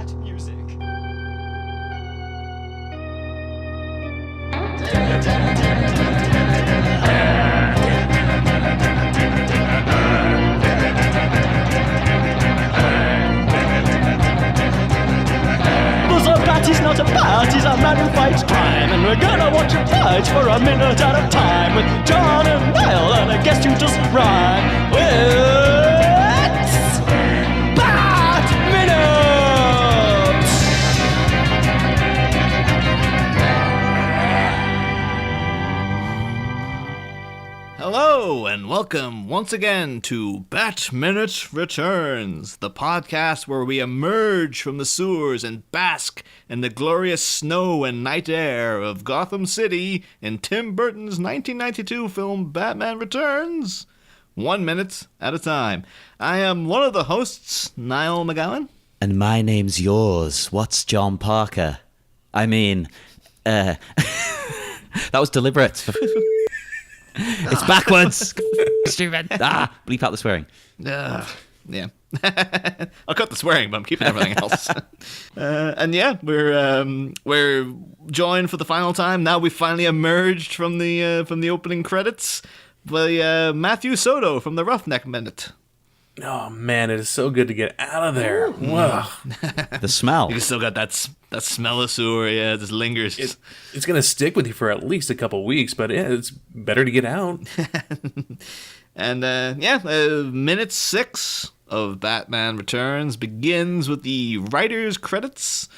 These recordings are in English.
Bat music. He's not a bat, he's a man who fights crime. And we're gonna watch him fight for a minute at a time. With John and Niall and a guest who doesn't rhyme. It's Bat Minute! Hello and welcome once again to Bat Minute Returns, the podcast where we emerge from the sewers and bask in the glorious snow and night air of Gotham City in Tim Burton's 1992 film Batman Returns, 1 minute at a time. I am one of the hosts, Niall McGowan. And my name's yours. What's John Parker? I mean, that was deliberate. It's backwards. Stupid. Bleep out the swearing. Yeah. I'll cut the swearing, but I'm keeping everything else. And yeah, we're joined for the final time. Now we finally emerged from the opening credits by Matthew Soto from the Roughneck Minute. Oh man, it is so good to get out of there. Whoa. The smell. You still got that smell of sewer, yeah, it just lingers. It's going to stick with you for at least a couple weeks, but yeah, it's better to get out. And minute 6 of Batman Returns begins with the writer's credits,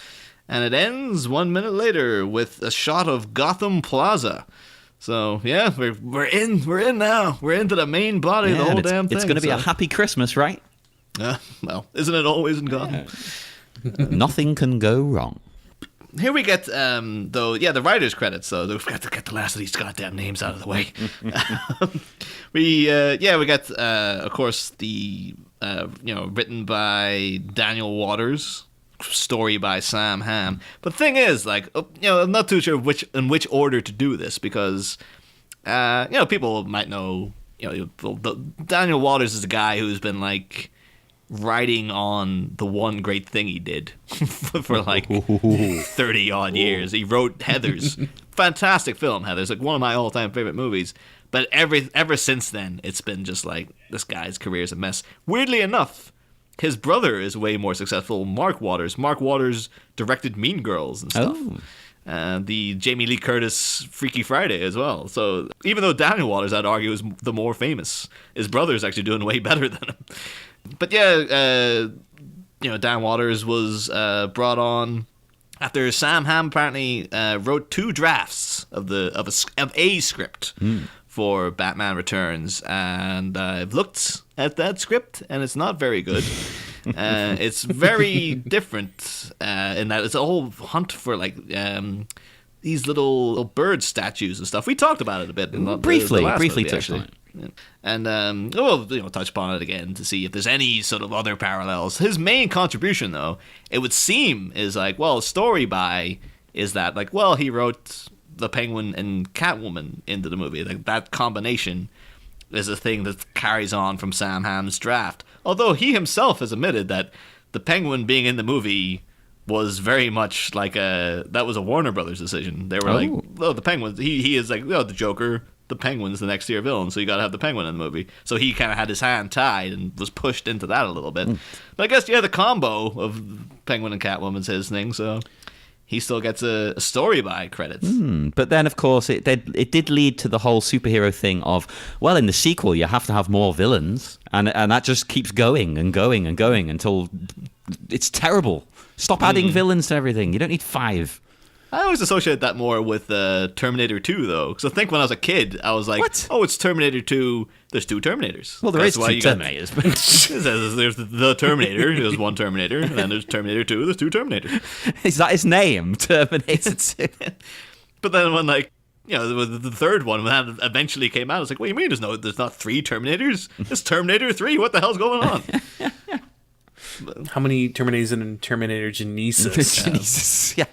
and it ends 1 minute later with a shot of Gotham Plaza. So yeah, we're in now. We're into the main body of the whole damn thing. It's going to be a happy Christmas, right? Well, isn't it always in Gotham? Nothing can go wrong. Here we get the writer's credits. So we've got to get the last of these goddamn names out of the way. we got of course the written by Daniel Waters, story by Sam Hamm. But the thing is, I'm not too sure in which order to do this because people might know Daniel Waters is a guy who's been writing on the one great thing he did for 30 odd years. He wrote Heathers. Fantastic film, Heathers, one of my all-time favorite movies. But ever since then, it's been just this guy's career is a mess. Weirdly enough, his brother is way more successful, Mark Waters. Mark Waters directed Mean Girls and stuff. The Jamie Lee Curtis Freaky Friday as well. So even though Daniel Waters, I'd argue, is the more famous, his brother's actually doing way better than him. But yeah, Dan Waters was brought on after Sam Hamm apparently wrote 2 drafts of a script for Batman Returns, and I've looked at that script, and it's not very good. It's very different in that it's a whole hunt for these little bird statues and stuff. We talked about it a bit briefly movie, touched on it. Yeah. And we'll touch upon it again to see if there's any sort of other parallels. His main contribution, though, it would seem, is story by is that he wrote the Penguin and Catwoman into the movie. That combination is a thing that carries on from Sam Hamm's draft. Although he himself has admitted that the Penguin being in the movie was very much that was a Warner Brothers decision. They were the Penguin, he is the Joker, the Penguin's the next tier villain, so you gotta have the Penguin in the movie. So he kind of had his hand tied and was pushed into that a little bit. But I guess, the combo of Penguin and Catwoman's his thing, so he still gets a story by credits. But then, of course, it did lead to the whole superhero thing of, well, in the sequel, you have to have more villains. And that just keeps going and going and going until it's terrible. Stop adding villains to everything. You don't need 5. I always associate that more with Terminator 2, though. Because I think when I was a kid, I was like, what? Oh, it's Terminator 2. There's 2 Terminators. Well, there's 2 Terminators. There's the Terminator. There's 1 Terminator. And then there's Terminator 2. There's 2 Terminators. Is that his name? Terminator 2? But then when, the third one, when that eventually came out, I was like, what do you mean there's not 3 Terminators? It's Terminator 3. What the hell's going on? How many Terminators and Terminator Genesis? Jesus, yeah.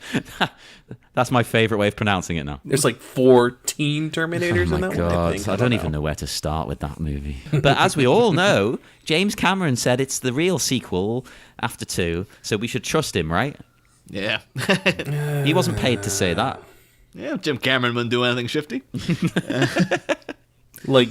That's my favorite way of pronouncing it now. There's like 14 Terminators Oh in my that God, one. I don't even know where to start with that movie. But as we all know, James Cameron said it's the real sequel after 2, so we should trust him, right? Yeah. He wasn't paid to say that. Yeah, Jim Cameron wouldn't do anything shifty. Like,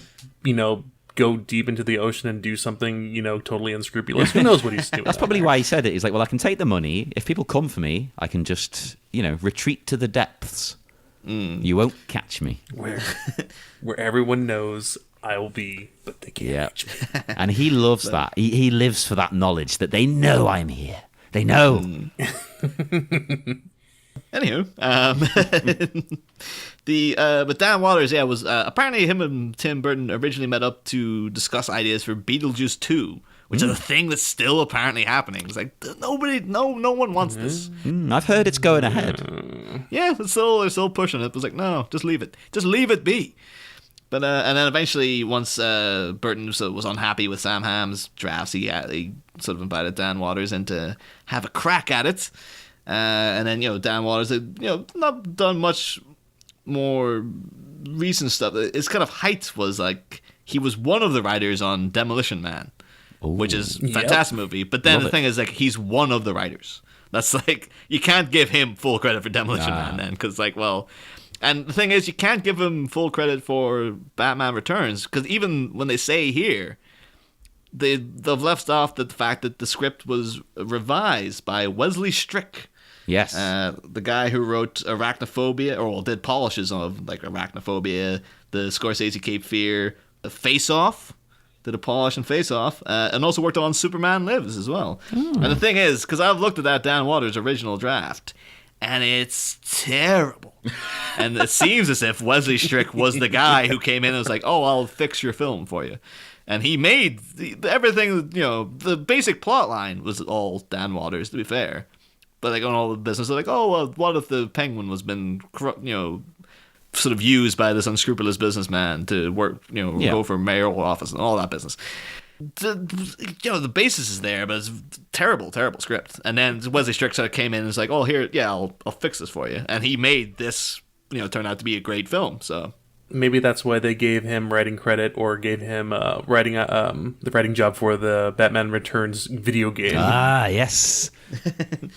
go deep into the ocean and do something, totally unscrupulous. Who knows what he's doing? That's probably why he said it. He's like, well, I can take the money. If people come for me, I can just, retreat to the depths. You won't catch me. Where everyone knows I will be, but they can't reach me. And he loves that. He lives for that knowledge that they know I'm here. They know. Anywho, but Dan Waters, was apparently him and Tim Burton originally met up to discuss ideas for Beetlejuice 2, which is a thing that's still apparently happening. It's like no one wants this. I've heard it's going ahead. Yeah, they're still pushing it. It was like, no, just leave it be. But and then eventually, once Burton was unhappy with Sam Hamm's drafts, he sort of invited Dan Waters in to have a crack at it. And then Dan Waters had not done much more recent stuff. His kind of height was like he was one of the writers on Demolition Man, which is a fantastic movie. But then the thing is, like, he's one of the writers. That's like, you can't give him full credit for Demolition Man then, because and the thing is, you can't give him full credit for Batman Returns, because even when they say here, they've left off the fact that the script was revised by Wesley Strick. Yes. The guy who wrote Arachnophobia, or did polishes of like Arachnophobia, the Scorsese Cape Fear, Face Off, did a polish and Face Off, and also worked on Superman Lives as well. And the thing is, because I've looked at that Dan Waters original draft, and it's terrible. And it seems as if Wesley Strick was the guy who came in and was like, oh, I'll fix your film for you. And he made everything, the basic plot line was all Dan Waters, to be fair. But like on all the business, they're like, oh, well, what if the Penguin was been, sort of used by this unscrupulous businessman to work, go for mayoral office and all that business. The basis is there, but it's terrible script. And then Wesley Strick sort of came in and was like, oh, here, I'll fix this for you. And he made this, turn out to be a great film. So maybe that's why they gave him writing credit, or gave him the writing job for the Batman Returns video game. Ah, yes.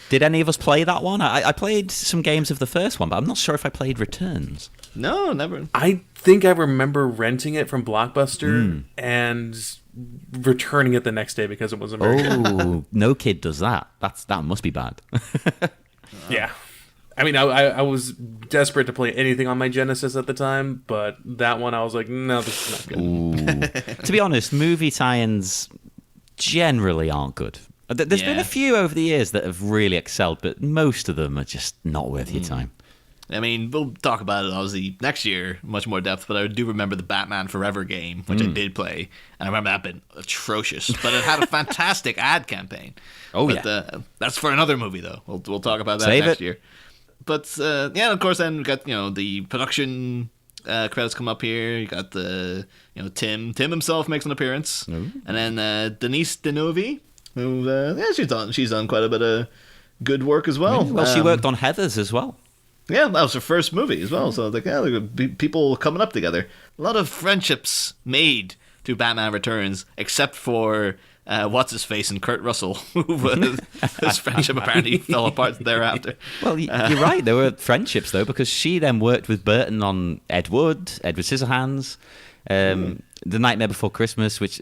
Did any of us play that one? I played some games of the first one, but I'm not sure if I played Returns. No, never. I think I remember renting it from Blockbuster and returning it the next day because it wasn't very good. Oh, no kid does that. That must be bad. Yeah. I mean, I was desperate to play anything on my Genesis at the time, but that one I was like, no, this is not good. To be honest, movie tie-ins generally aren't good. There's been a few over the years that have really excelled, but most of them are just not worth your time. I mean, we'll talk about it obviously next year, much more depth, but I do remember the Batman Forever game, which I did play, and I remember that being atrocious, but it had a fantastic ad campaign. Oh, but, that's for another movie, though. We'll talk about that Save next it. year. But, of course, then we got, the production credits come up here. You got the, Tim himself makes an appearance. Ooh. And then Denise Denovi, who, she's done quite a bit of good work as well. Well, she worked on Heathers as well. Yeah, that was her first movie as well. So, people coming up together. A lot of friendships made through Batman Returns, except for what's-his-face and Kurt Russell, whose friendship apparently fell apart thereafter. Well, you're right. There were friendships, though, because she then worked with Burton on Edward Scissorhands, The Nightmare Before Christmas, which,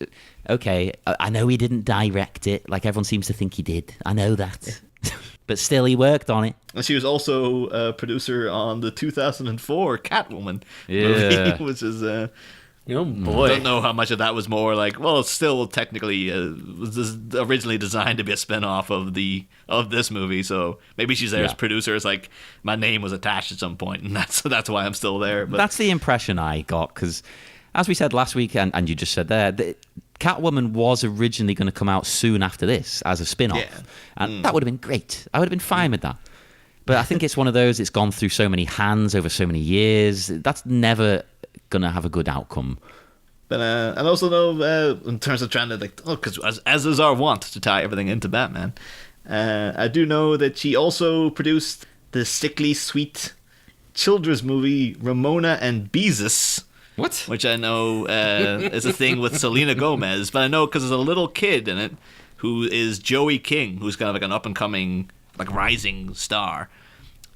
okay, I know he didn't direct it, like everyone seems to think he did. I know that. But still, he worked on it. And she was also a producer on the 2004 Catwoman movie, which is... Oh boy! I don't know how much of that was more like. Well, it's still technically was originally designed to be a spin-off of this movie, so maybe she's there as producer. It's like my name was attached at some point, and that's why I'm still there. But that's the impression I got, because as we said last week, and you just said there, Catwoman was originally going to come out soon after this as a spin-off, and that would have been great. I would have been fine with that. But I think it's one of those. It's gone through so many hands over so many years. That's never going to have a good outcome. But and also though, in terms of trying to because as is our wont to tie everything into Batman, I do know that she also produced the sickly sweet children's movie Ramona and Beezus. What? Which I know is a thing with Selena Gomez, but I know because there's a little kid in it who is Joey King, who's kind of like an up and coming rising star.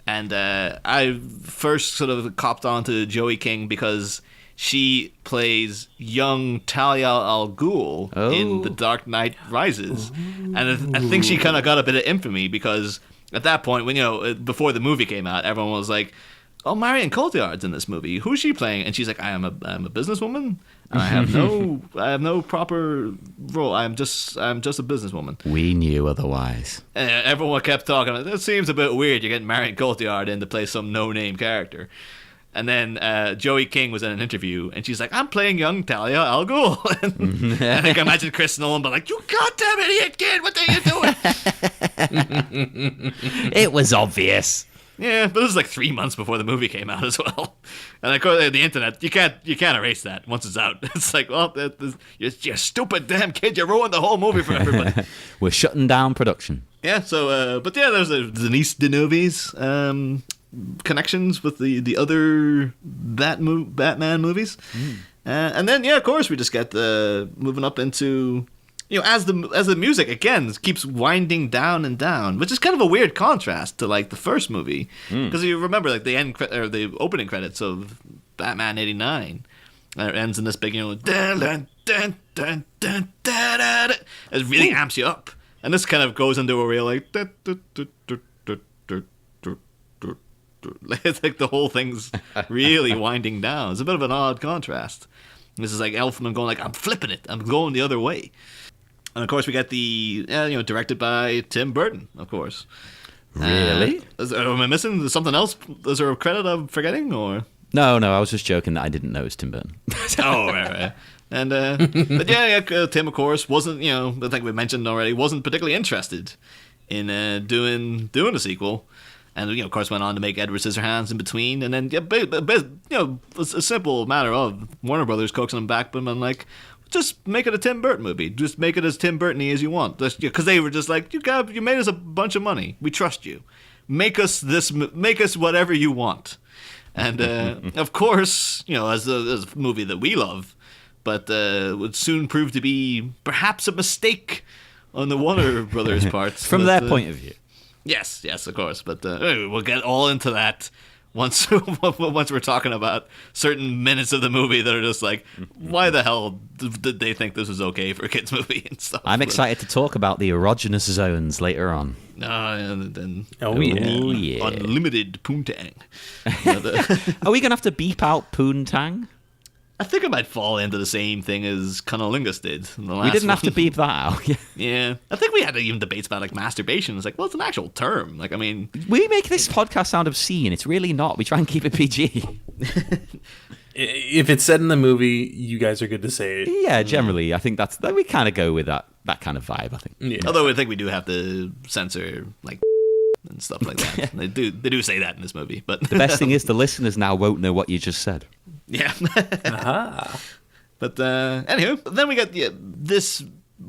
And I first sort of copped on to Joey King because she plays young Talia al Ghul in The Dark Knight Rises. And I think she kind of got a bit of infamy because at that point, when before the movie came out, everyone was like, "Oh, Marion Cotillard's in this movie. Who's she playing?" And she's like, "I'm a businesswoman. And I have no proper role. I'm just a businesswoman." We knew otherwise. And everyone kept talking about, "It seems a bit weird. You're getting Marion Cotillard in to play some no-name character." And then Joey King was in an interview, and she's like, "I'm playing young Talia al Ghul." And I can imagine Chris Nolan be like, "You goddamn idiot kid, what are you doing?" It was obvious. Yeah, but this was 3 months before the movie came out as well. And of course, the internet, you can't erase that once it's out. It's like, well, you stupid damn kid, you ruined the whole movie for everybody. We're shutting down production. Yeah, so, but yeah, there's Denise Denovi's connections with the other Batman movies. And then, yeah, of course, we just get moving up into... as the music again keeps winding down and down, which is kind of a weird contrast to the first movie, because you remember the end or the opening credits of Batman '89, it ends in this big dun, dun, dun, dun, dun, dun, dun. It really amps you up, and this kind of goes into a real it's like the whole thing's really winding down. It's a bit of an odd contrast. This is like Elfman going I'm flipping it, I'm going the other way. And of course, we get the directed by Tim Burton, of course. Really? Am I missing something else? Is there a credit I'm forgetting, or? No, I was just joking that I didn't know it was Tim Burton. Oh, right. And but yeah, Tim, of course, wasn't I think we mentioned already, wasn't particularly interested in doing a sequel. And of course, went on to make Edward Scissorhands in between, and then it's a simple matter of Warner Brothers coaxing him back, but I'm like, just make it a Tim Burton movie. Just make it as Tim Burton-y as you want. Because they were just like, you made us a bunch of money. We trust you. Make us whatever you want. And of course, as a movie that we love, but would soon prove to be perhaps a mistake on the Warner Brothers' part. From their point of view. Yes, of course. But we'll get all into that once we're talking about certain minutes of the movie that are just like, why the hell did they think this was okay for a kids movie and stuff? I'm excited to talk about the erogenous zones later on. And yeah. Unlimited poontang. Are we going to have to beep out poontang? I think it might fall into the same thing as Cunnilingus did in the last We didn't one. have to beep that out. Yeah. I think we had even debates about masturbation. It's it's an actual term. We make this podcast sound obscene. It's really not. We try and keep it PG. If it's said in the movie, you guys are good to say it. Yeah, generally. I think we kind of go with that kind of vibe, I think. Yeah. Although I think we do have to censor and stuff like that. They do say that in this movie. But the best thing is the listeners now won't know what you just said. Yeah. Aha. But anywho, then we got this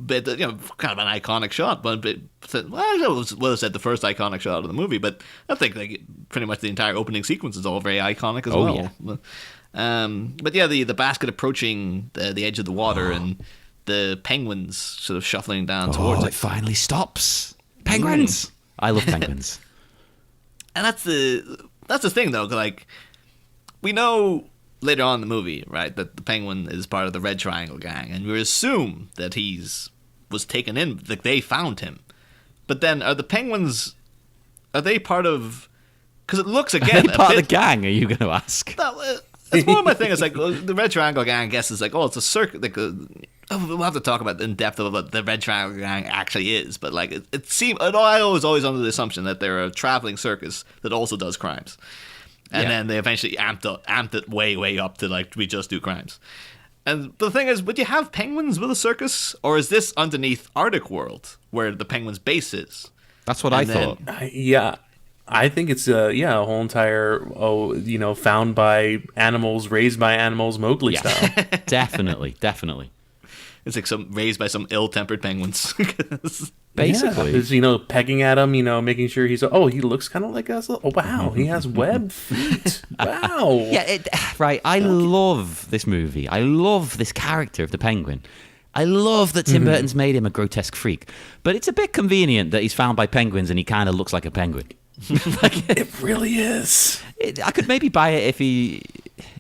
bit, kind of an iconic shot. But I would have said the first iconic shot of the movie, but I think pretty much the entire opening sequence is all very iconic as well. Yeah. But yeah, the basket approaching the edge of the water and the penguins sort of shuffling down towards it finally stops. Penguins. I love penguins. And that's the thing though, we know later on in the movie, right, that the penguin is part of the Red Triangle gang, and we assume that was taken in, they found him. But then are the penguins, are they part of, because it looks again are they part of the gang, are you going to ask? It's more of my thing. It's the Red Triangle gang, I guess, is it's a circle. We'll have to talk about in depth of what the Red Triangle gang actually is. But it seemed, I was always under the assumption that they're a traveling circus that also does crimes, and then they eventually amped it way up to we just do crimes. And the thing is, would you have penguins with a circus, or is this underneath Arctic World where the penguins' base is? That's what I thought. Yeah. I think it's a whole entire found by animals, raised by animals, Mowgli style. Definitely. It's like raised by some ill-tempered penguins. Basically. It's, pecking at him, making sure he looks kind of like us. Oh, wow, he has webbed feet. Wow. Yeah, right. I love this movie. I love this character of the penguin. I love that Tim Burton's made him a grotesque freak. But it's a bit convenient that he's found by penguins and he kind of looks like a penguin. It really is. I could maybe buy it if he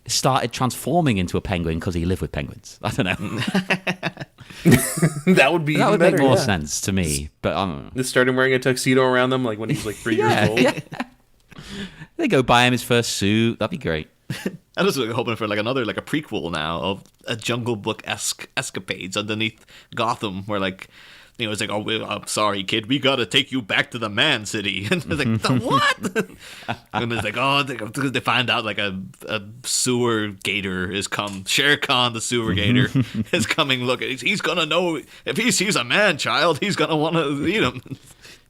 started transforming into a penguin because he lived with penguins. I don't know. That would be that would better, make more sense to me. But I don't know. Just started wearing a tuxedo around them, like when he's like 3 years old. Yeah. They go buy him his first suit. That'd be great. I was hoping for another a prequel now of a Jungle Book-esque escapades underneath Gotham, where it's like, oh, I'm sorry, kid, we gotta take you back to the man city. And it's like, the what? And it's like, oh, they find out a sewer gator is come. Shere Khan, the sewer gator, is coming. Look, he's gonna know if he sees a man child, he's gonna want to eat him.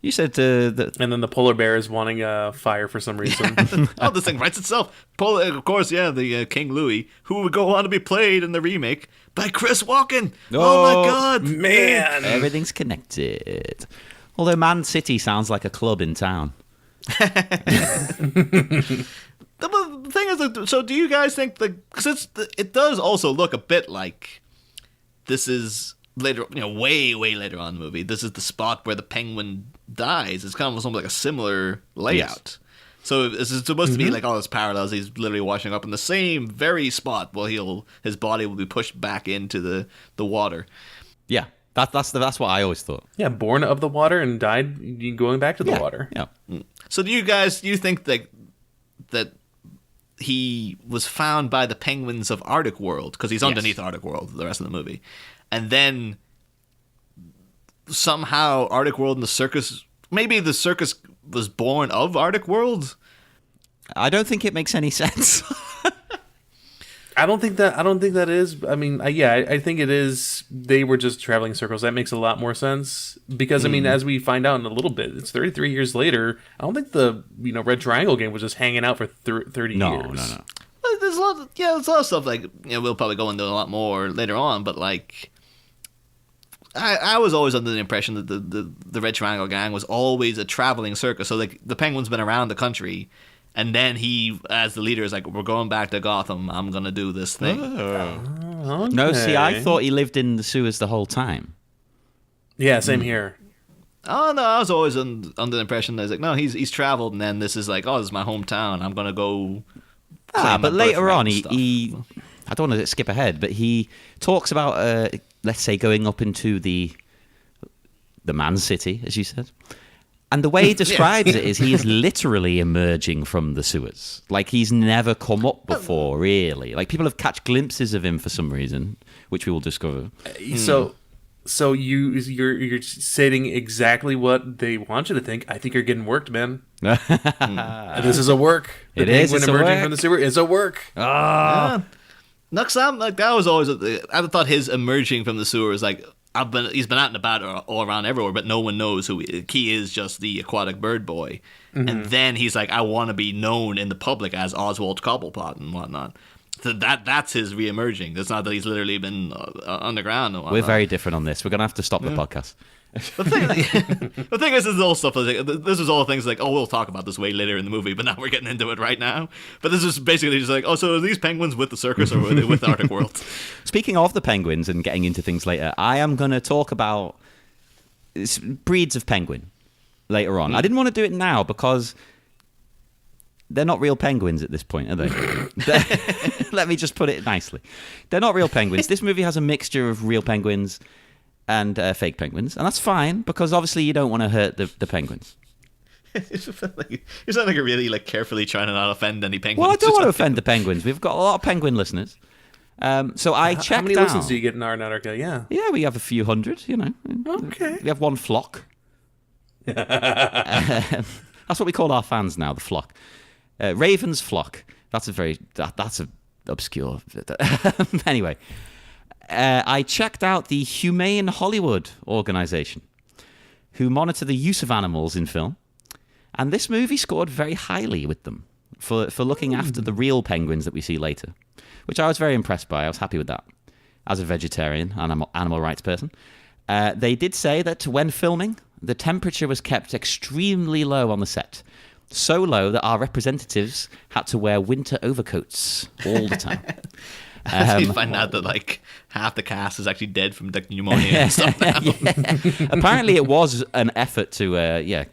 You said and then the polar bear is wanting fire for some reason. Oh, this thing writes itself. Of course, the King Louis, who would go on to be played in the remake by Chris Walken. Oh my God, man! Everything's connected. Although Man City sounds like a club in town. The thing is, so do you guys think because it does also look a bit like this is later, way later on in the movie. This is the spot where the penguin dies. It's kind of almost like a similar layout. Yes. So it's supposed to be all this parallels. He's literally washing up in the same very spot while his body will be pushed back into the water. Yeah, that's what I always thought. Yeah, born of the water and died going back to the water. Yeah. So do you think that he was found by the penguins of Arctic World because he's underneath Arctic World the rest of the movie, and then somehow Arctic World and the circus, maybe the circus was born of Arctic World? I don't think it makes any sense. I don't think that is. I mean, I think it is. They were just traveling circles. That makes a lot more sense because I mean, as we find out in a little bit, it's 33 years later. I don't think the Red Triangle gang was just hanging out for 30 years. No. Well, there's a lot of stuff we'll probably go into a lot more later on, but I was always under the impression that the Red Triangle gang was always a traveling circus. So the penguin's been around the country. And then he, as the leader, is like, we're going back to Gotham. I'm going to do this thing. Oh, okay. No, see, I thought he lived in the sewers the whole time. Yeah, same here. Oh, no, I was always under the impression that no, he's traveled, and then this is this is my hometown. I'm going to go. But later on, he I don't want to skip ahead, but he talks about, let's say, going up into the man city, as you said. And the way he describes it is he is literally emerging from the sewers. He's never come up before, really. People have catch glimpses of him for some reason, which we will discover. So you're stating exactly what they want you to think. I think you're getting worked, man. This is a work. The penguin emerging from the sewer is a work. Yeah. No, that was always. I thought his emerging from the sewer was he's been out and about all around everywhere, but no one knows who he is. Just the aquatic bird boy, and then he's like, I want to be known in the public as Oswald Cobblepot and whatnot. So that's his re-emerging. It's not that he's literally been underground. And whatnot. We're very different on this. We're gonna have to stop the podcast. The thing is, this is all stuff. This is all things we'll talk about this way later in the movie, but now we're getting into it right now. But this is basically just so are these penguins with the circus or are they with Arctic World? Speaking of the penguins and getting into things later, I am going to talk about breeds of penguin later on. I didn't want to do it now because they're not real penguins at this point, are they? Let me just put it nicely. They're not real penguins. This movie has a mixture of real penguins and fake penguins, and that's fine because obviously you don't want to hurt the penguins. You sound like you're really carefully trying to not offend any penguins. Well, I don't want to offend the penguins. We've got a lot of penguin listeners. So I checked out. How many listens do you get in Antarctica? Yeah, we have a few hundred. Okay. We have one flock. That's what we call our fans now, the flock. Raven's flock. That's a obscure. Anyway. I checked out the Humane Hollywood organization, who monitor the use of animals in film. And this movie scored very highly with them for looking after the real penguins that we see later, which I was very impressed by. I was happy with that as a vegetarian and animal rights person. They did say that when filming, the temperature was kept extremely low on the set. So low that our representatives had to wear winter overcoats all the time. You find out that like half the cast is actually dead from like pneumonia and stuff now. Apparently it was an effort to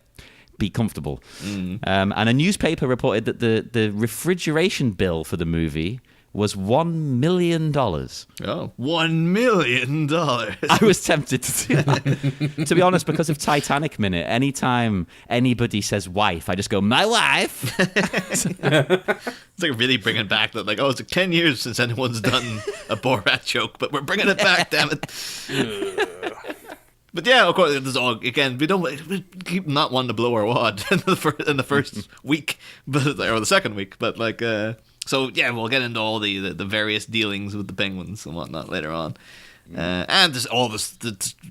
be comfortable. And a newspaper reported that the refrigeration bill for the movie was $1 million. Oh, $1 million. I was tempted to do that. To be honest, because of Titanic Minute, anytime anybody says wife, I just go, my wife. It's like really bringing back that, like, it's like 10 years since anyone's done a Borat joke, but we're bringing it back, damn it. But yeah, of course, there's all, again, we keep not wanting to blow our wad in the first week, or the second week, but like, so yeah, we'll get into all the various dealings with the penguins and whatnot later on. And just all this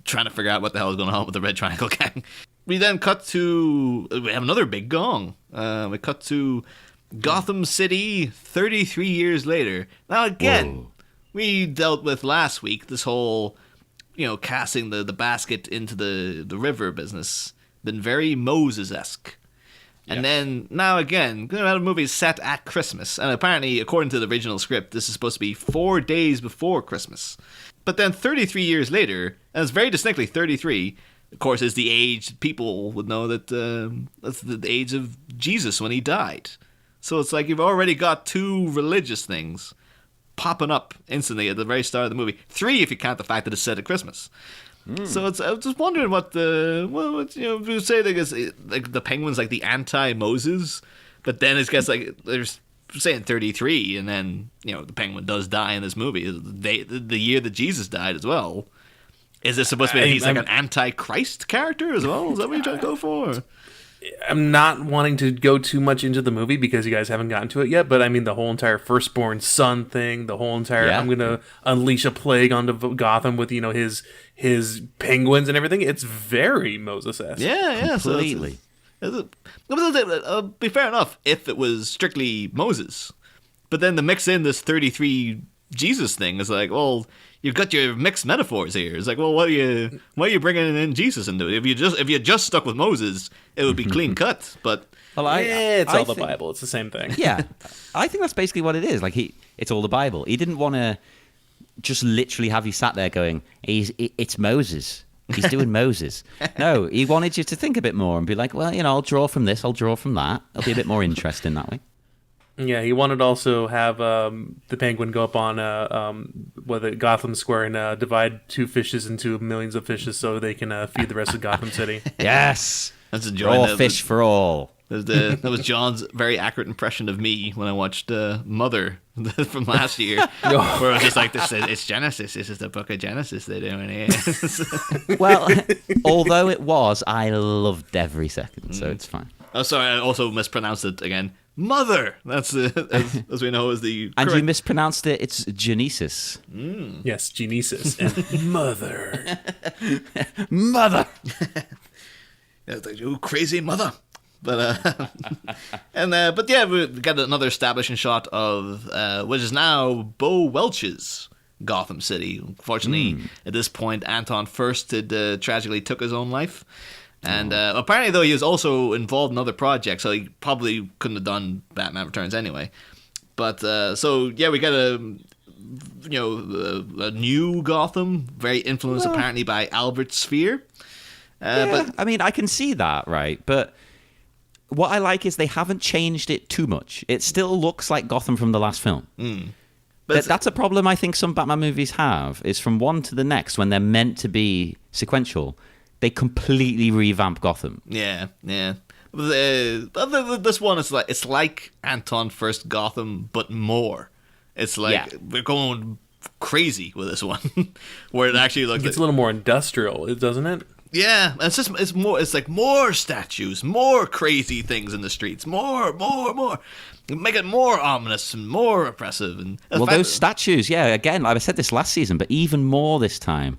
trying to figure out what the hell is going on with the Red Triangle Gang. We then cut to, we have another big gong. We cut to Gotham City 33 years later. Now again, we dealt with last week this whole, casting the basket into the river business. Been very Moses-esque. And then, now again, a movie set at Christmas. And apparently, according to the original script, this is supposed to be 4 days before Christmas. But then 33 years later, and it's very distinctly 33, of course, is the age people would know that that's the age of Jesus when he died. So it's like you've already got 2 religious things popping up instantly at the very start of the movie. 3 if you count the fact that it's set at Christmas. So I was just wondering what we say like the penguin's like the anti-Moses, but then it gets like they're saying 33, and then the penguin does die in this movie. The year that Jesus died as well. Is this supposed to be he's like an anti-Christ character as well? Is that what you're trying to go for? I'm not wanting to go too much into the movie because you guys haven't gotten to it yet, but I mean the whole entire firstborn son thing, the whole entire I'm going to unleash a plague onto Gotham with his penguins and everything. It's very Moses-esque. Yeah, completely. Be fair enough if it was strictly Moses, but then to mix in this 33 Jesus thing is like, well, you've got your mixed metaphors here. It's like, well, why are you bringing in Jesus into it? If you just stuck with Moses, it would be clean cut. But it's all the Bible. It's the same thing. Yeah, I think that's basically what it is. Like it's all the Bible. He didn't want to just literally have you sat there going, it's Moses. He's doing Moses. No, he wanted you to think a bit more and be like, well, I'll draw from this, I'll draw from that. It'll be a bit more interesting that way. Yeah, he wanted to also have the penguin go up on Gotham Square and divide 2 fishes into millions of fishes so they can feed the rest of Gotham City. Yes, that's all fish for all. That was John's very accurate impression of me when I watched Mother from last year, where I was just like, it's Genesis. This is the book of Genesis they're doing here. Well, although it was, I loved every second, so it's fine. Oh, sorry, I also mispronounced it again. Mother! That's, as we know, is the And correct... you mispronounced it, it's Genesis. Yes, Genesis. And Mother. Mother! It's like, you crazy mother. But but yeah, we got another establishing shot of which is now Bo Welch's Gotham City. Unfortunately, at this point, Anton Furst had tragically took his own life. And apparently, though, he was also involved in other projects, so he probably couldn't have done Batman Returns anyway. But so yeah, we got a new Gotham, very influenced apparently by Albert Speer. But I mean, I can see that, right? But what I like is they haven't changed it too much. It still looks like Gotham from the last film. But that's a problem I think some Batman movies have, is from one to the next, when they're meant to be sequential, they completely revamp Gotham. Yeah. This one is like, it's like Anton Furst Gotham, but more. It's like we're going crazy with this one, where it actually looks. It's a little more industrial, doesn't it? Yeah, it's like more statues, more crazy things in the streets, more. Make it more ominous and more oppressive. And those statues, again, I said this last season, but even more this time.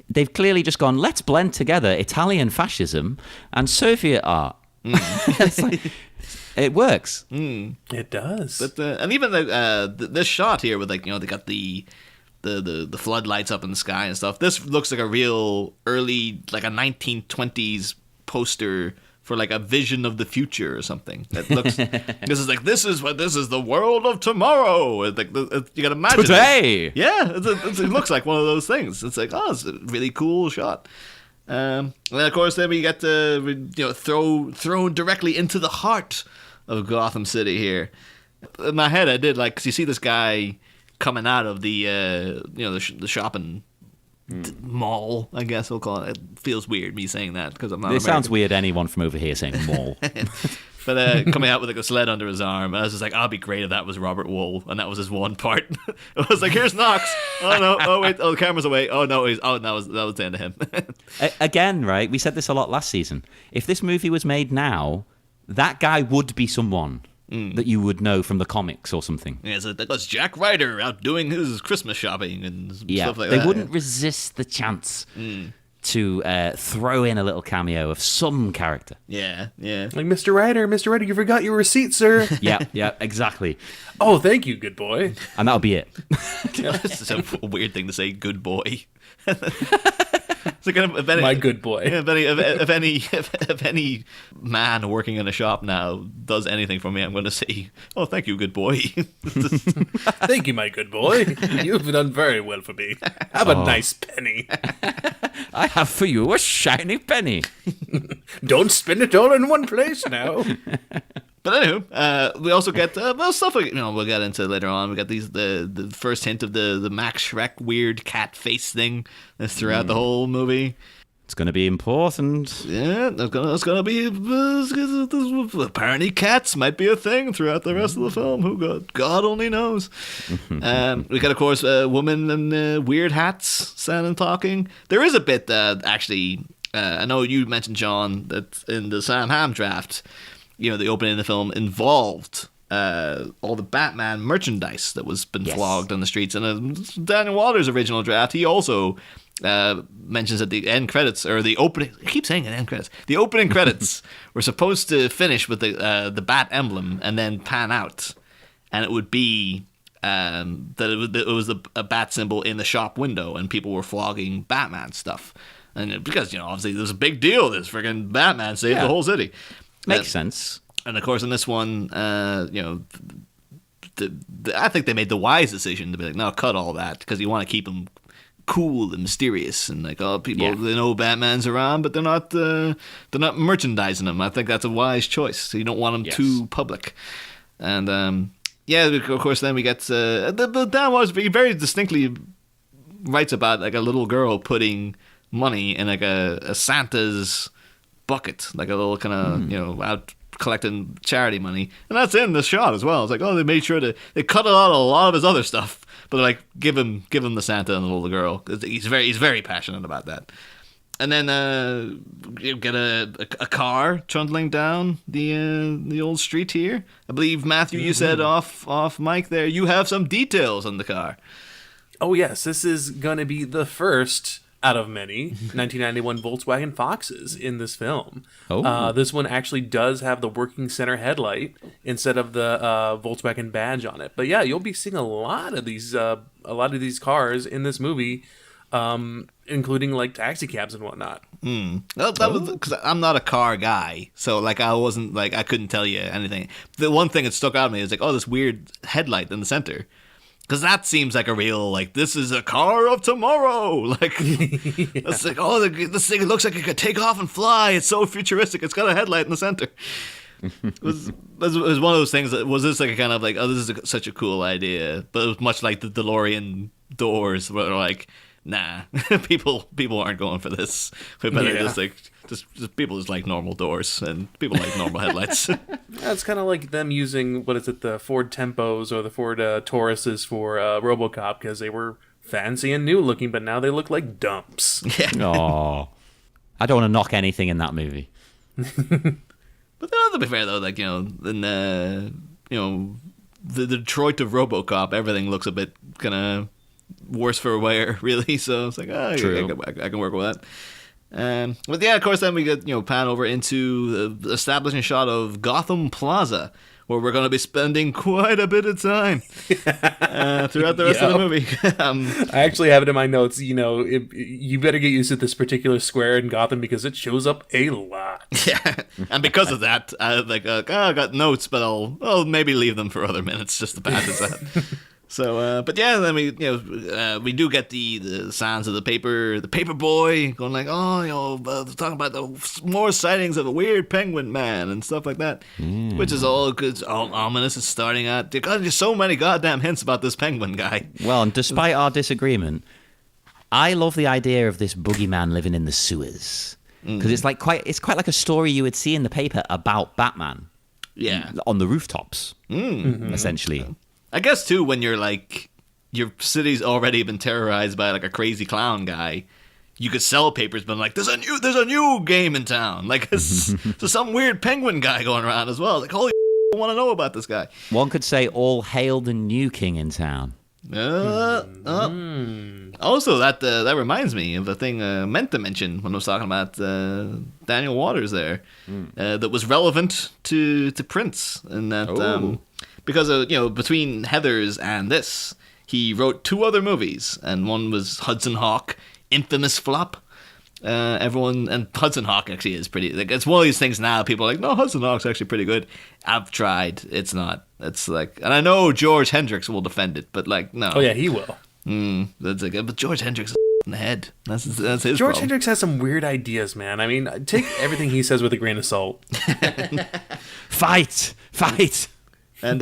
They've clearly just gone, let's blend together Italian fascism and Soviet art. It's like, it works. It does. But and even this shot here with, like, they got the floodlights up in the sky and stuff. This looks like a real early, like a 1920s poster for like a vision of the future or something. It looks. this is the world of tomorrow. It's like you can imagine Today. Yeah, it looks like one of those things. It's like, oh, it's a really cool shot. And then of course, then we get thrown directly into the heart of Gotham City here. In my head, I did like, because you see this guy coming out of the the shopping mall, I guess we'll call it. It feels weird me saying that because I'm not. It American. sounds weird. Anyone from over here saying mall. But coming out with like a sled under his arm, and I was just like, "I'd be great if that was Robert Wool," and that was his one part. I was like, "Here's Knox." Oh no! Oh wait! Oh, the camera's away. Oh no! That was the end of him. Again, right? We said this a lot last season. If this movie was made now, that guy would be someone that you would know from the comics or something. Yeah, so that's Jack Ryder out doing his Christmas shopping and stuff like they that. They wouldn't resist the chance to throw in a little cameo of some character. Yeah. Like, Mr. Ryder, you forgot your receipt, sir. Yeah, exactly. Oh, thank you, good boy. And that'll be it. It's a weird thing to say, good boy. It's like, My good boy. If any man working in a shop now does anything for me, I'm going to say, "Oh, thank you, good boy." Thank you, my good boy. You've done very well for me. Have a nice penny. I have for you a shiny penny. Don't spend it all in one place now. But anywho, we also get stuff we'll get into later on. We got the first hint of the Max Shrek weird cat face thing that's throughout the whole movie. It's going to be important. Yeah, it's gonna be. Apparently, cats might be a thing throughout the rest of the film. Who God only knows. We got, of course, a woman in weird hats standing talking. There is a bit that actually. I know you mentioned, John, that in the Sam Ham draft, the opening of the film involved all the Batman merchandise that was been flogged on the streets. And Daniel Waller's original draft, he also mentions at the end credits, or the opening. I keep saying end credits. The opening credits were supposed to finish with the bat emblem and then pan out, and it would be that it was a bat symbol in the shop window, and people were flogging Batman stuff. And because obviously there's a big deal. This freaking Batman saved the whole city. Makes sense. And of course, in this one, I think they made the wise decision to be like, no, cut all that, because you want to keep them cool and mysterious, and like, people they know Batman's around, but they're not merchandising him. I think that's a wise choice. So you don't want them too public. And of course, then we get the Dan was very distinctly writes about like a little girl putting money in like a Santa's bucket, like a little kind of out collecting charity money, and that's in the shot as well. It's like, they made sure they cut out a lot of his other stuff, but like give him the Santa and the little girl. He's very passionate about that. And then you get a car trundling down the old street here. I believe, Matthew, you said off mic there, you have some details on the car. Oh yes, this is going to be the first out of many 1991 Volkswagen Foxes in this film. This one actually does have the working center headlight instead of the Volkswagen badge on it. But yeah, you'll be seeing a lot of these cars in this movie, including like taxi cabs and whatnot. That was because I'm not a car guy, so like I wasn't like I couldn't tell you anything. The one thing that stuck out to me is like, this weird headlight in the center. Because that seems like a real, like, this is a car of tomorrow. Like, it's like, this thing looks like it could take off and fly. It's so futuristic. It's got a headlight in the center. It was one of those things that was just like a kind of like, this is such a cool idea. But it was much like the DeLorean doors, where they're like, nah, people aren't going for this. We better just people just like normal doors, and people like normal headlights. Yeah, it's kind of like them using, the Ford Tempos or the Ford Tauruses for RoboCop, because they were fancy and new looking, but now they look like dumps. Yeah. Oh, I don't want to knock anything in that movie. But to be fair though, like in the Detroit of RoboCop, everything looks a bit kind of worse for wear, really. So it's like, I can work with that. But yeah, of course, then we get pan over into the establishing shot of Gotham Plaza, where we're going to be spending quite a bit of time throughout the rest of the movie. I actually have it in my notes. You better get used to this particular square in Gotham because it shows up a lot. Yeah, and because of that, I got notes, but I'll maybe leave them for other minutes just to pass this out. So, but yeah, then we we do get the sounds of the paper boy going like, talking about the more sightings of a weird penguin man and stuff like that, which is all good, all ominous. It's starting out. There's just so many goddamn hints about this penguin guy. Well, and despite our disagreement, I love the idea of this boogeyman living in the sewers because it's quite like a story you would see in the paper about Batman. Yeah, on the rooftops, essentially. I guess too, when you're like, your city's already been terrorized by like a crazy clown guy, you could sell papers, but like, there's a new game in town. Like, there's some weird penguin guy going around as well. Like, holy, I want to know about this guy. One could say, all hail the new king in town. Also, that reminds me of a thing I meant to mention when I was talking about Daniel Waters there, that was relevant to Prince, and that because between Heathers and this, he wrote 2 other movies, and one was Hudson Hawk, infamous flop. And Hudson Hawk actually is pretty. Like, it's one of these things now. People are like, no, Hudson Hawk's actually pretty good. I've tried. It's not. It's like, and I know George Hendricks will defend it, but like, no. Oh yeah, he will. That's like, but George Hendricks is in the head. That's his George problem. Hendricks has some weird ideas, man. I mean, take everything he says with a grain of salt. Fight. And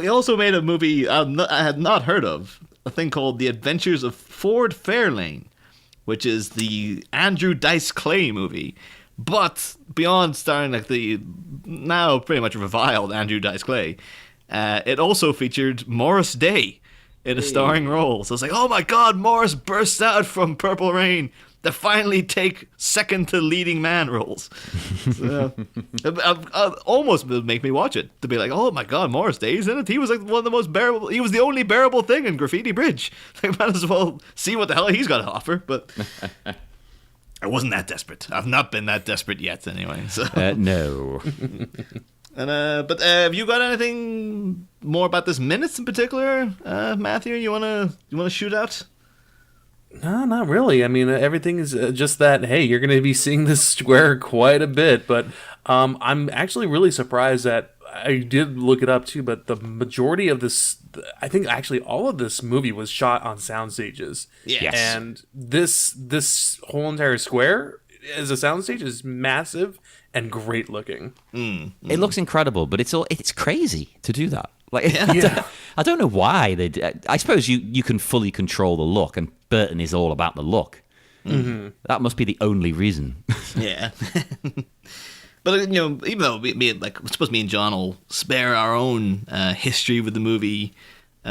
he also made a movie I had not heard of, a thing called The Adventures of Ford Fairlane, which is the Andrew Dice Clay movie. But beyond starring like the now pretty much reviled Andrew Dice Clay, it also featured Morris Day in a starring role. So it's like, oh my God, Morris bursts out from Purple Rain to finally take second to leading man roles. So, almost would make me watch it, to be like, oh my God, Morris Day's in it. He was like one of the most bearable. He was the only bearable thing in Graffiti Bridge. I might as well see what the hell he's got to offer. But I wasn't that desperate. I've not been that desperate yet, anyway. So. No. And but have you got anything more about this minutes in particular, Matthew? You wanna shoot out? No, not really. I mean, everything is just that, hey, you're going to be seeing this square quite a bit. But I'm actually really surprised that I did look it up, too, but the majority of this, I think actually all of this movie was shot on sound stages. Yes. And this whole entire square as a soundstage is massive and great looking. It looks incredible, but it's crazy to do that. Like, I don't know why they did. I suppose you can fully control the look, and Burton is all about the look. Mm-hmm. That must be the only reason. Yeah. But even though I suppose me and John will spare our own history with the movie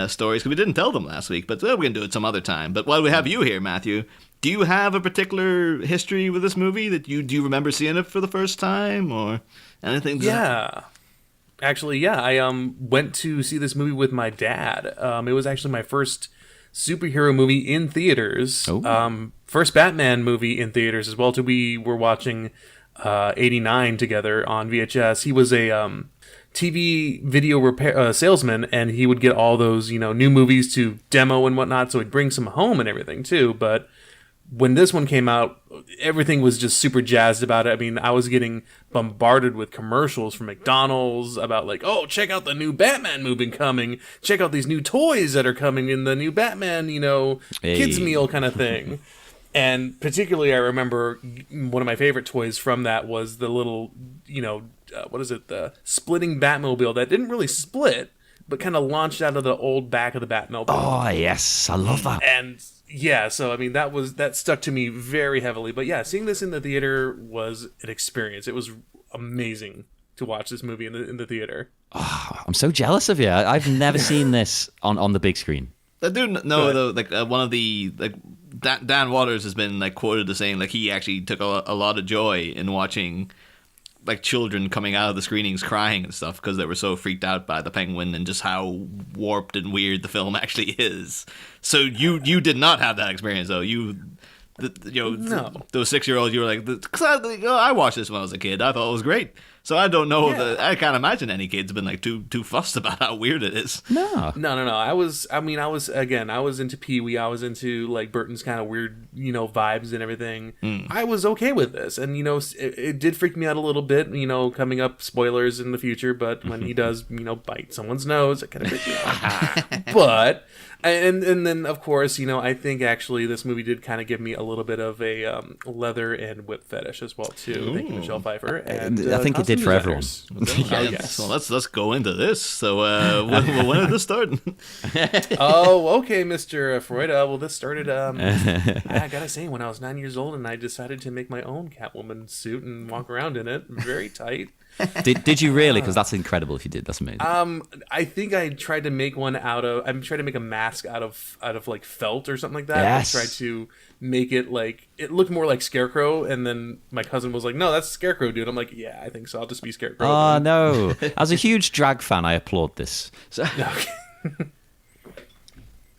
stories, because we didn't tell them last week, but we're going to do it some other time. But while we have you here, Matthew, do you have a particular history with this movie that do you remember seeing it for the first time or anything? Yeah. Actually, yeah, I went to see this movie with my dad. It was actually my first superhero movie in theaters. First Batman movie in theaters as well. We were watching 89 together on VHS. He was a TV video repair salesman, and he would get all those new movies to demo and whatnot. So he'd bring some home and everything too. But when this one came out, everything was just super jazzed about it. I mean, I was getting bombarded with commercials from McDonald's about like, oh, check out the new Batman movie coming. Check out these new toys that are coming in the new Batman, kids meal kind of thing. And particularly, I remember one of my favorite toys from that was the little, the splitting Batmobile that didn't really split, but kind of launched out of the old back of the Batmobile. Oh, yes. I love that. And yeah, so I mean that stuck to me very heavily. But yeah, seeing this in the theater was an experience. It was amazing to watch this movie in the theater. Oh, I'm so jealous of you. I've never seen this on the big screen. I do know though, like one of the Dan Waters has been like quoted as saying like he actually took a lot of joy in watching like children coming out of the screenings crying and stuff because they were so freaked out by the penguin and just how warped and weird the film actually is. So you did not have that experience though. those 6-year-olds, you were like, because I watched this when I was a kid. I thought it was great. So I don't know that I can't imagine any kid's been like too fussed about how weird it is. No. I was into Pee-wee. I was into like Burton's kind of weird, vibes and everything. I was okay with this, and it did freak me out a little bit. Coming up, spoilers in the future, but when he does, bite someone's nose, it kind of freaked me out. But. And then of course I think actually this movie did kind of give me a little bit of a leather and whip fetish as well too. Thank you, Michelle Pfeiffer. And I think it did for everyone. Yes. So let's go into this. So when did this start? Okay, Mr. Freud. Well, this started. I gotta say, when I was 9 years old, and I decided to make my own Catwoman suit and walk around in it, very tight. Did you really? Because that's incredible if you did. That's amazing. I think I tried to make one I'm trying to make a mask out of like felt or something like that. Yes. I tried to make it like it looked more like Scarecrow, and then my cousin was like, "No, that's Scarecrow, dude." I'm like, "Yeah, I think so. I'll just be Scarecrow." Oh no! As a huge drag fan, I applaud this. So.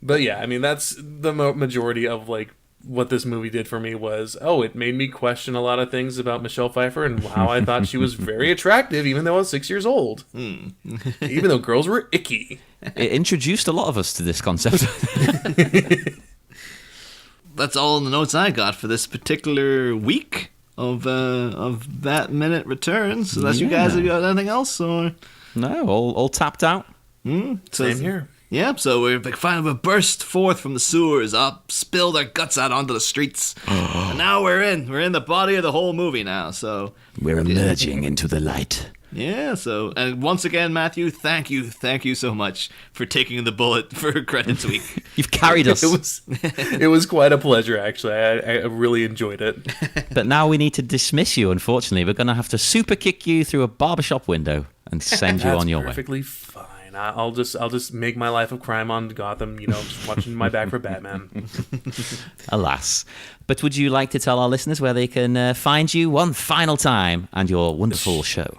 But yeah, I mean that's the majority of like what this movie did for me was, it made me question a lot of things about Michelle Pfeiffer and how I thought she was very attractive, even though I was 6 years old. Even though girls were icky. It introduced a lot of us to this concept. That's all the notes I got for this particular week of that minute returns. Unless you guys have got anything else, or no, all tapped out. Same here. Yeah, so we're finally burst forth from the sewers, spilled our guts out onto the streets, and now we're in the body of the whole movie now. So we're emerging into the light. Yeah. So, and once again, Matthew, thank you so much for taking the bullet for Credits Week. You've carried us. It was quite a pleasure, actually. I really enjoyed it. But now we need to dismiss you. Unfortunately, we're going to have to super kick you through a barbershop window and send you on your way. Perfectly fine. I'll just make my life of crime on Gotham, just watching my back for Batman. Alas. But would you like to tell our listeners where they can find you one final time and your wonderful show?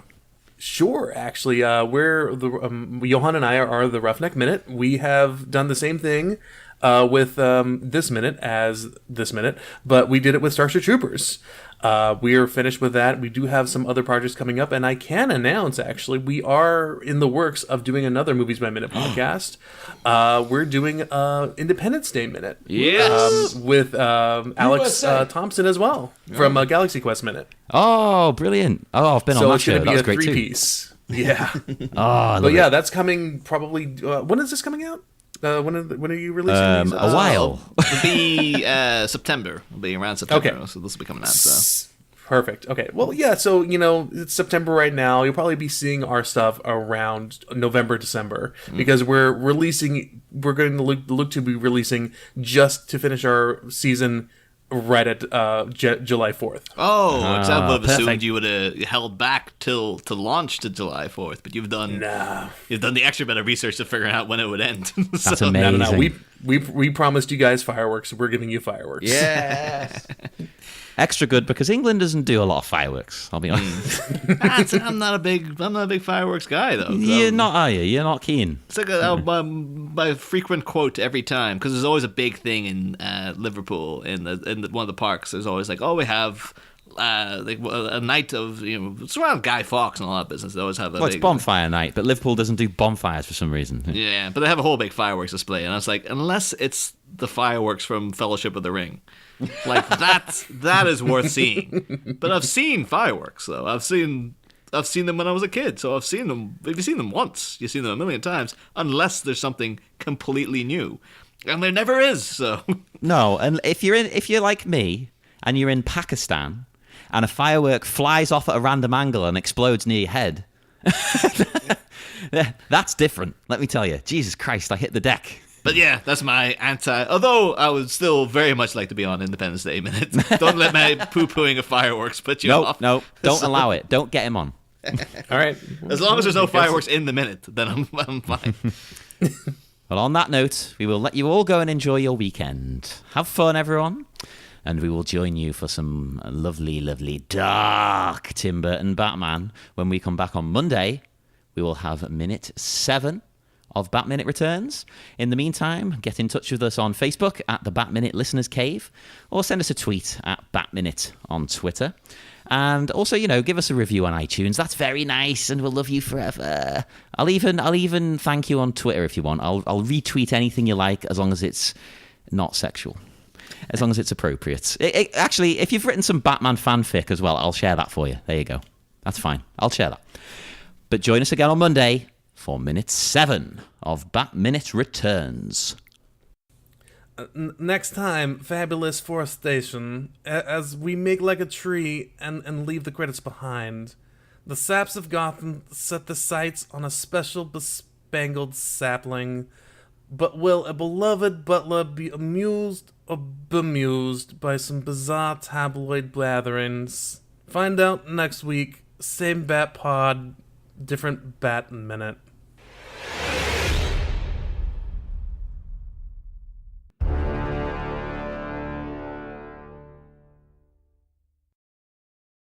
Sure, actually, Johan and I are the Roughneck Minute. We have done the same thing with this minute as this minute, but we did it with Starship Troopers. We are finished with that. We do have some other projects coming up, and I can announce, actually, we are in the works of doing another Movies by Minute podcast. We're doing Independence Day Minute. Yes! With Alex Thompson as well, from Galaxy Quest Minute. Oh, brilliant. Oh, I've been on that show. That was great too. So it's going to be a 3-piece. Yeah. But yeah, that's coming probably... when is this coming out? When are you releasing these? A while. It'll be September. It'll be around September. Okay. So this will be coming out. So. Perfect. Okay. Well, yeah. So it's September right now. You'll probably be seeing our stuff around November, December, because we're releasing. We're going to look to be releasing just to finish our season right at July 4th. Oh, I would have assumed you would have held back to launch to July 4th, but you've done the extra bit of research to figure out when it would end. That's amazing. No. We promised you guys fireworks. We're giving you fireworks. Yes. Extra good because England doesn't do a lot of fireworks. I'll be honest. I'm not a big fireworks guy though. You're not, are you? You're not keen. It's like my frequent quote every time, because there's always a big thing in Liverpool in one of the parks. There's always like, we have a night of it's around Guy Fawkes and all that business. They always have it's bonfire night, but Liverpool doesn't do bonfires for some reason. Yeah, but they have a whole big fireworks display, and I was like, unless it's the fireworks from Fellowship of the Ring. Like that is worth seeing. But I've seen fireworks though. I've seen them when I was a kid. So I've seen them. If you've seen them once, you've seen them a million times. Unless there's something completely new, and there never is. So no. And if you're like me and you're in Pakistan and a firework flies off at a random angle and explodes near your head, that's different. Let me tell you. Jesus Christ! I hit the deck. But yeah, that's my although I would still very much like to be on Independence Day Minute. Don't let my poo-pooing of fireworks put you off. No, don't allow it. Don't get him on. All right. As long as there's no fireworks in the minute, then I'm fine. Well, on that note, we will let you all go and enjoy your weekend. Have fun, everyone. And we will join you for some lovely, lovely dark Tim Burton Batman when we come back on Monday. We will have minute 7 of Bat Minute returns. In the meantime, get in touch with us on Facebook at the Bat Minute Listeners Cave, or send us a tweet at Bat Minute on Twitter. And also, give us a review on iTunes. That's very nice, and we'll love you forever. I'll even thank you on Twitter if you want. I'll retweet anything you like, as long as it's not sexual, as long as it's appropriate. Actually, if you've written some Batman fanfic as well, I'll share that for you. There you go. That's fine. I'll share that. But join us again on Monday for Minute 7 of Bat Minute Returns. Next time, fabulous forestation, as we make like a tree and leave the credits behind. The saps of Gotham set the sights on a special bespangled sapling. But will a beloved butler be amused or bemused by some bizarre tabloid blatherings? Find out next week. Same Bat Pod, different Bat Minute.